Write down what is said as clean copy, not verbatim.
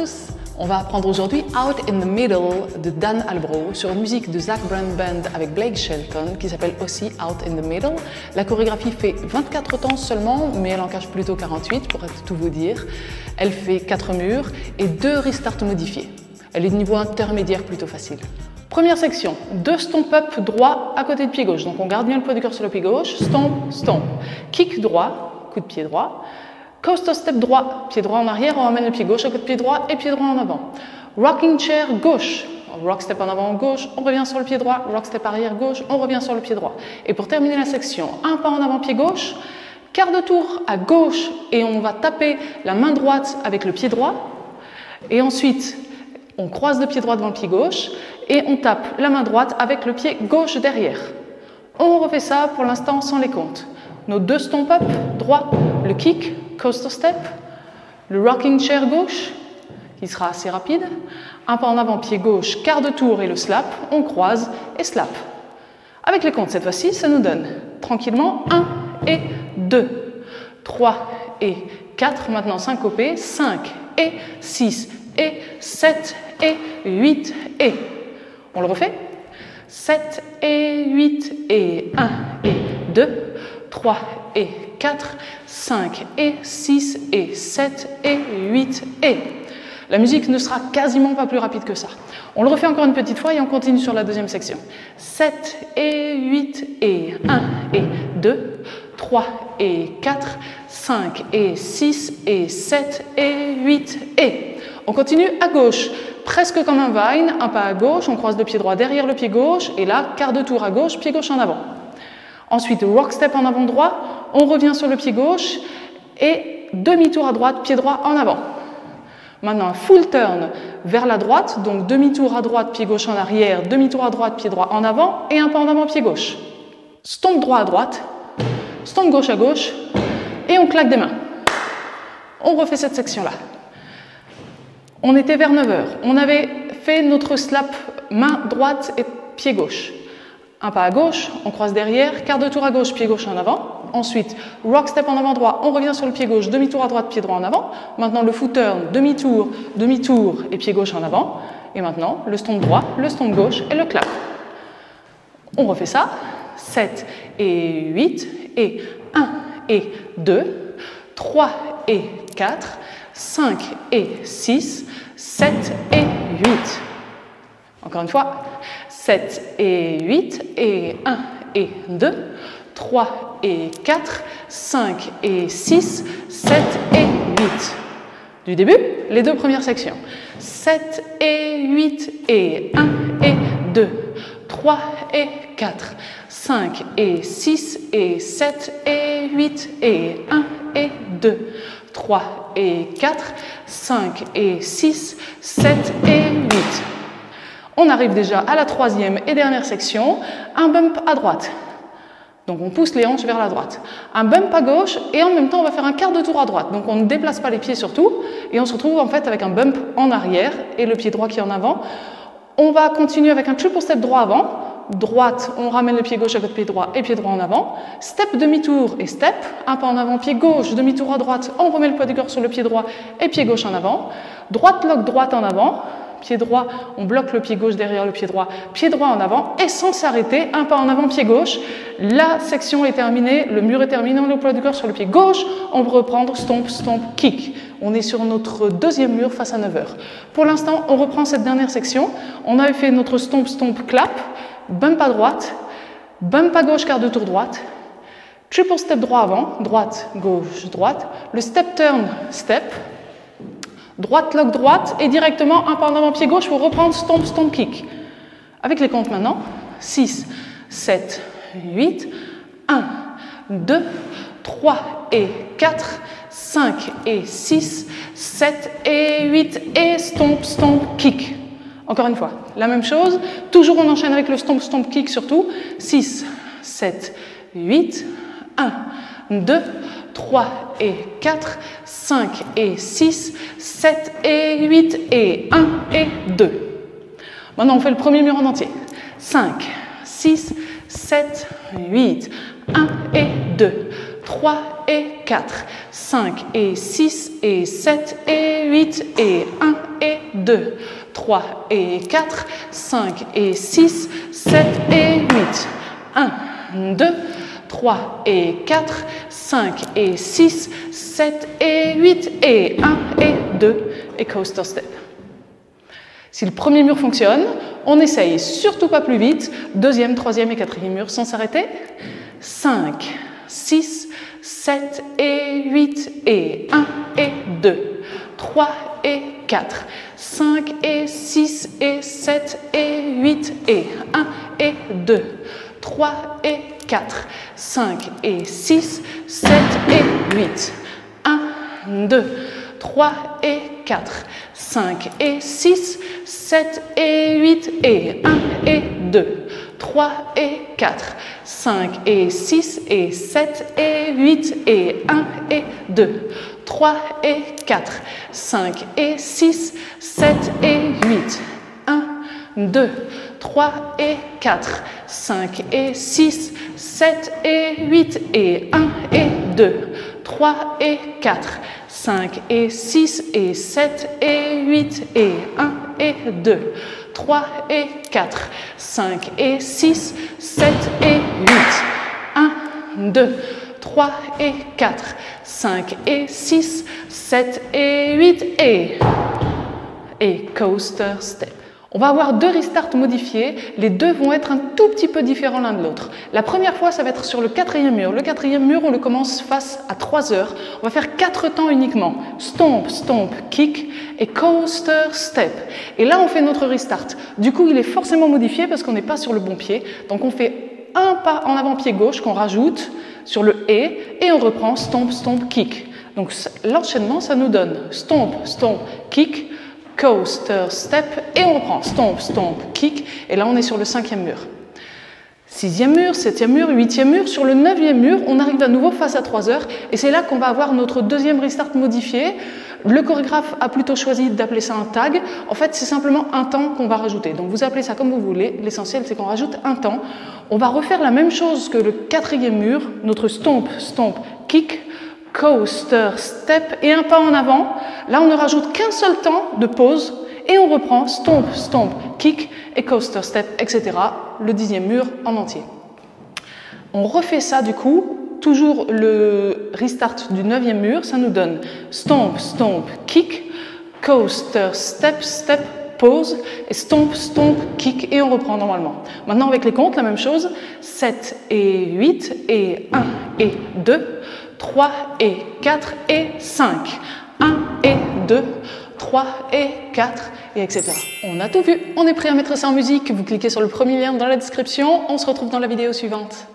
tous. On va apprendre aujourd'hui Out in the Middle de Dan Albro sur une musique de Zac Brown Band avec Blake Shelton qui s'appelle aussi Out in the Middle. La chorégraphie fait 24 temps seulement, mais elle en cache plutôt 48 pour tout vous dire. Elle fait 4 murs et 2 restarts modifiés. Elle est de niveau intermédiaire plutôt facile. Première section, 2 stomp up droit à côté de pied gauche. Donc on garde bien le poids du corps sur le pied gauche. Stomp, stomp. Kick droit, coup de pied droit. Coaster step droit, pied droit en arrière, on ramène le pied gauche à côté de pied droit et pied droit en avant. Rocking chair gauche, rock step en avant gauche, on revient sur le pied droit, rock step arrière gauche, on revient sur le pied droit. Et pour terminer la section, un pas en avant pied gauche, quart de tour à gauche et on va taper la main droite avec le pied droit. Et ensuite, on croise le pied droit devant le pied gauche et on tape la main droite avec le pied gauche derrière. On refait ça pour l'instant sans les comptes. Nos 2 stomp up, droit, le kick, coaster step, le rocking chair gauche, qui sera assez rapide, un pas en avant pied gauche, quart de tour et le slap, on croise et slap. Avec les comptes cette fois-ci, ça nous donne tranquillement 1 et 2, 3 et 4, maintenant syncopé, 5 et 6 et 7 et 8 et... On le refait? 7 et 8 et 1 et 2, 3 et 4, 5 et 6 et 7 et 8 et... La musique ne sera quasiment pas plus rapide que ça. On le refait encore une petite fois et on continue sur la deuxième section. 7 et 8 et 1 et 2, 3 et 4, 5 et 6 et 7 et 8 et... On continue à gauche, presque comme un vine, un pas à gauche, on croise le pied droit derrière le pied gauche et là, quart de tour à gauche, pied gauche en avant. Ensuite, rock step en avant droit, on revient sur le pied gauche et demi-tour à droite, pied droit en avant. Maintenant, un full turn vers la droite, donc demi-tour à droite, pied gauche en arrière, demi-tour à droite, pied droit en avant et un pas en avant, pied gauche. Stomp droit à droite, stomp gauche à gauche et on claque des mains. On refait cette section-là. On était vers 9 h. On avait fait notre slap main droite et pied gauche. Un pas à gauche, on croise derrière, quart de tour à gauche, pied gauche en avant. Ensuite, rock step en avant droit, on revient sur le pied gauche, demi-tour à droite, pied droit en avant. Maintenant, le foot turn, demi-tour, demi-tour et pied gauche en avant. Et maintenant, le stomp droit, le stomp gauche et le clap. On refait ça. 7 et 8 et 1 et 2, 3 et 4, 5 et 6, 7 et 8. Encore une fois, 7 et 8 et 1 et 2, 3 et 4, 5 et 6, 7 et 8. Du début, les 2 premières sections. 7 et 8 et 1 et 2, 3 et 4, 5 et 6 et 7 et 8 et 1 et 2, 3 et 4, 5 et 6, 7 et 8. On arrive déjà à la 3e et dernière section, un bump à droite. Donc on pousse les hanches vers la droite. Un bump à gauche et en même temps on va faire un quart de tour à droite. Donc on ne déplace pas les pieds surtout et on se retrouve en fait avec un bump en arrière et le pied droit qui est en avant. On va continuer avec un triple step droit avant. Droite, on ramène le pied gauche à côté de pied droit et pied droit en avant. Step demi-tour et step. Un pas en avant, pied gauche, demi-tour à droite. On remet le poids du corps sur le pied droit et pied gauche en avant. Droite, lock, droite en avant. Pied droit, on bloque le pied gauche derrière le pied droit en avant et sans s'arrêter, un pas en avant, pied gauche. La section est terminée, le mur est terminé, on met le poids du corps sur le pied gauche, on peut reprendre stomp, stomp, kick. On est sur notre 2e mur face à 9 h. Pour l'instant, on reprend cette dernière section. On avait fait notre stomp, stomp, clap, bump à droite, bump à gauche, quart de tour droite, triple step droit avant, droite, gauche, droite, le step turn, step, droite, lock, droite, et directement un pas en avant, pied gauche pour reprendre stomp, stomp, kick. Avec les comptes maintenant, 6, 7, 8, 1, 2, 3 et 4, 5 et 6, 7 et 8 et stomp, stomp, kick. Encore une fois, la même chose, toujours on enchaîne avec le stomp, stomp, kick surtout, 6, 7, 8, 1, 2, 3 et 4, 5 et 6, 7 et 8 et 1 et 2. Maintenant, on fait le premier mur en entier. 5, 6, 7, 8, 1 et 2, 3 et 4, 5 et 6 et 7 et 8 et 1 et 2, 3 et 4, 5 et 6, 7 et 8, 1, 2, 3 et 4, 5 et 6, 7 et 8 et 1 et 2 et coaster step. Si le premier mur fonctionne, on essaye surtout pas plus vite, deuxième, troisième et quatrième mur sans s'arrêter. 5, 6, 7 et 8 et 1 et 2, 3 et 4, 5 et 6 et 7 et 8 et 1 et 2, 3 et 4, 5 et 6, 7 et 8, 1, 2, 3 et 4, 5 et 6, 7 et 8 et 1 et 2, 3 et 4, 5 et 6 et 7 et 8 et 1 et 2, 3 et 4, 5 et 6, 7 et 8, 1, 2, 3 et 4, 5 et 6, 7 et 8 et 1 et 2, 3 et 4, 5 et 6 et 7 et 8 et 1 et 2, 3 et 4, 5 et 6, 7 et 8, 1, 2, 3 et 4, 5 et 6, 7 et 8 et coaster step. On va avoir deux restarts modifiés, les deux vont être un tout petit peu différents l'un de l'autre. La première fois, ça va être sur le quatrième mur. Le quatrième mur, on le commence face à 3 heures. On va faire 4 temps uniquement. Stomp, stomp, kick et coaster step. Et là, on fait notre restart. Du coup, il est forcément modifié parce qu'on n'est pas sur le bon pied. Donc, on fait un pas en avant pied gauche qu'on rajoute sur le et on reprend stomp, stomp, kick. Donc, l'enchaînement, ça nous donne stomp, stomp, kick, coaster, step, et on reprend stomp, stomp, kick, et là on est sur le 5e mur. 6e mur, 7e mur, 8e mur, sur le 9e mur, on arrive à nouveau face à 3 heures, et c'est là qu'on va avoir notre deuxième restart modifié. Le chorégraphe a plutôt choisi d'appeler ça un tag. En fait, c'est simplement un temps qu'on va rajouter. Donc vous appelez ça comme vous voulez, l'essentiel c'est qu'on rajoute un temps. On va refaire la même chose que le 4e mur, notre stomp, stomp, kick, coaster, step et un pas en avant. Là, on ne rajoute qu'un seul temps de pause et on reprend stomp, stomp, kick et coaster, step, etc. Le 10e mur en entier. On refait ça du coup, toujours le restart du 9e mur, ça nous donne stomp, stomp, kick, coaster, step, step, pause et stomp, stomp, kick et on reprend normalement. Maintenant avec les comptes, la même chose, 7 et 8 et 1 et 2, 3 et 4 et 5, 1 et 2, 3 et 4 et etc. On a tout vu, on est prêt à mettre ça en musique, vous cliquez sur le premier lien dans la description, on se retrouve dans la vidéo suivante.